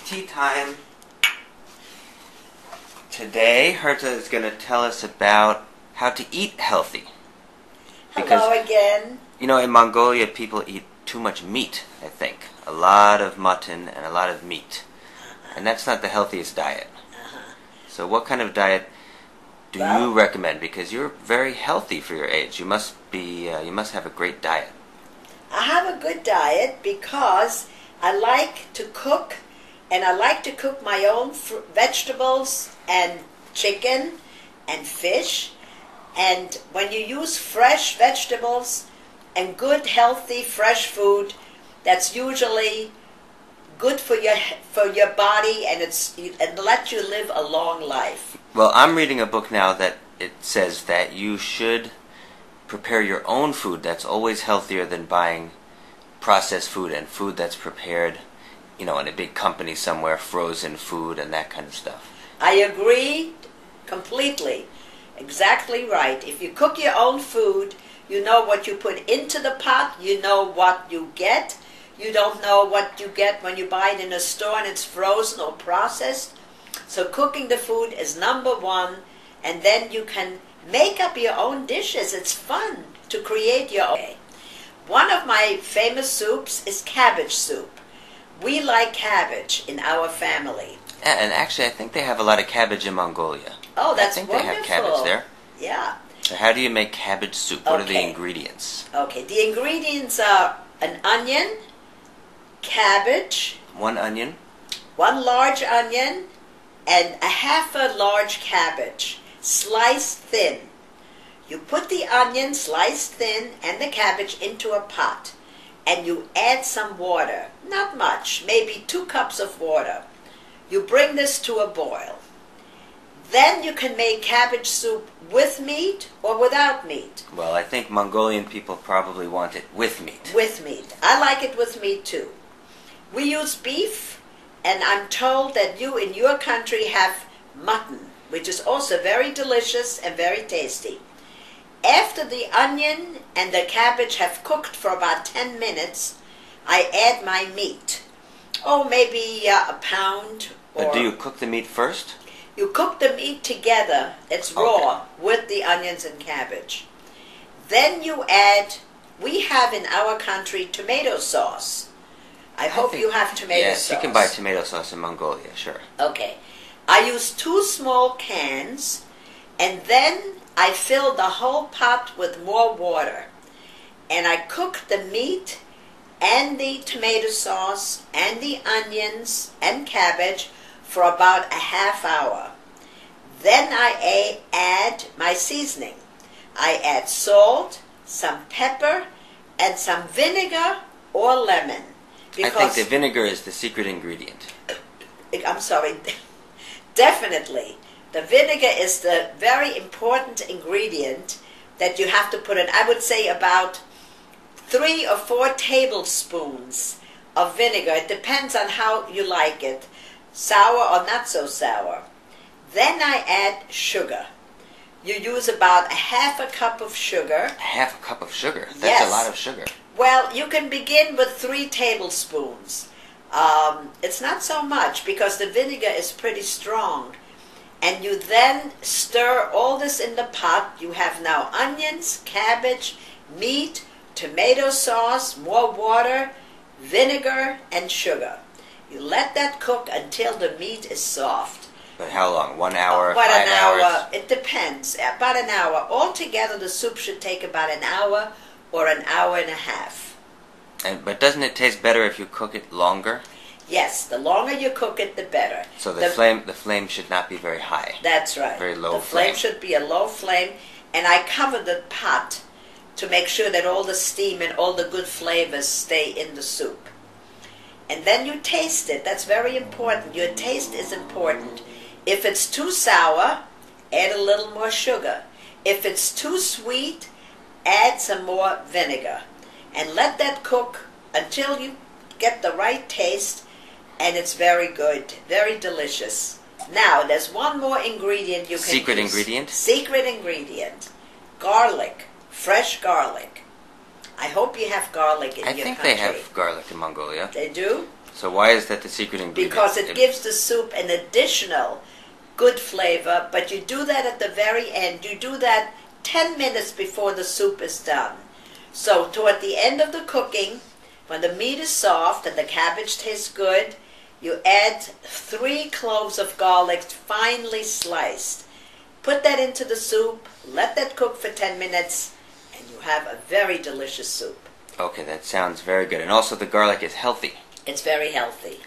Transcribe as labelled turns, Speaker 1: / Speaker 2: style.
Speaker 1: tea time. Today, Herta is going to tell us about how to eat healthy.
Speaker 2: Hello again.
Speaker 1: You know, in Mongolia, people eat too much meat, I think. A lot of mutton and a lot of meat. And that's not the healthiest diet. So what kind of diet do you recommend? Because you're very healthy for your age. You must be. You must have a great diet.
Speaker 2: I have a good diet because I like to cook, and I like to cook my own vegetables and chicken and fish. And when you use fresh vegetables and good, healthy, fresh food, that's usually good for your body, and it lets you live a long life.
Speaker 1: Well, I'm reading a book now that it says that you should prepare your own food. That's always healthier than buying processed food and food that's prepared, in a big company somewhere, frozen food and that kind of stuff.
Speaker 2: I agree completely. Exactly right. If you cook your own food, you know what you put into the pot, you know what you get. You don't know what you get when you buy it in a store and it's frozen or processed. So cooking the food is number one, and then you can make up your own dishes. It's fun to create your own. One of my famous soups is cabbage soup. We like cabbage in our family.
Speaker 1: And actually, I think they have a lot of cabbage in Mongolia.
Speaker 2: Oh, that's
Speaker 1: wonderful.
Speaker 2: wonderful.
Speaker 1: They have cabbage there.
Speaker 2: Yeah.
Speaker 1: So how do you make cabbage soup? What are the ingredients?
Speaker 2: Okay, the ingredients are an onion, cabbage,
Speaker 1: one onion,
Speaker 2: one large onion, and a half a large cabbage, sliced thin. You put the onion sliced thin and the cabbage into a pot, and you add some water, not much, maybe 2 cups of water. You bring this to a boil. Then you can make cabbage soup with meat or without meat.
Speaker 1: Well, I think Mongolian people probably want it with meat.
Speaker 2: With meat. I like it with meat too. We use beef, and I'm told that you in your country have mutton, which is also very delicious and very tasty. After the onion and the cabbage have cooked for about 10 minutes, I add my meat. Oh, maybe a pound.
Speaker 1: But do you cook the meat first?
Speaker 2: You cook the meat together, it's raw, with the onions and cabbage. Then you add, we have in our country tomato sauce. I hope you have tomato sauce.
Speaker 1: Yes, you can buy tomato sauce in Mongolia, sure.
Speaker 2: Okay. I use 2 small cans, and then I fill the whole pot with more water. And I cook the meat and the tomato sauce and the onions and cabbage for about a half hour. Then I add my seasoning. I add salt, some pepper, and some vinegar or lemon.
Speaker 1: I think the vinegar is the secret ingredient.
Speaker 2: I'm sorry. Definitely. The vinegar is the very important ingredient that you have to put in. I would say about 3 or 4 tablespoons of vinegar. It depends on how you like it. Sour or not so sour. Then I add sugar. You use about a half a cup of sugar.
Speaker 1: A half a cup of sugar? That's
Speaker 2: yes.
Speaker 1: A lot of sugar.
Speaker 2: Well, you can begin with 3 tablespoons. It's not so much because the vinegar is pretty strong. And you then stir all this in the pot. You have now onions, cabbage, meat, tomato sauce, more water, vinegar, and sugar. You let that cook until the meat is soft.
Speaker 1: But how long? 1 hour,
Speaker 2: about
Speaker 1: 5
Speaker 2: an hour.
Speaker 1: hours?
Speaker 2: It depends. About an hour. Altogether, the soup should take about an hour or an hour and a half.
Speaker 1: But doesn't it taste better if you cook it longer?
Speaker 2: Yes, the longer you cook it, the better.
Speaker 1: So the flame should not be very high.
Speaker 2: That's right.
Speaker 1: Very low
Speaker 2: The flame should be a low flame, and I cover the pot to make sure that all the steam and all the good flavors stay in the soup. And then you taste it. That's very important. Your taste is important. If it's too sour, add a little more sugar. If it's too sweet, add some more vinegar. And let that cook until you get the right taste, and it's very good, very delicious. Now, there's one more ingredient you can
Speaker 1: Secret
Speaker 2: use.
Speaker 1: ingredient?
Speaker 2: Secret ingredient. Garlic. Fresh garlic. I hope you have garlic in your country.
Speaker 1: I think they have garlic in Mongolia.
Speaker 2: They do?
Speaker 1: So why is that the secret ingredient?
Speaker 2: Because it gives the soup an additional good flavor, but you do that at the very end. You do that 10 minutes before the soup is done. So toward the end of the cooking, when the meat is soft and the cabbage tastes good, you add 3 cloves of garlic finely sliced. Put that into the soup, let that cook for 10 minutes, and you have a very delicious soup.
Speaker 1: Okay, that sounds very good. And also the garlic is healthy.
Speaker 2: It's very healthy.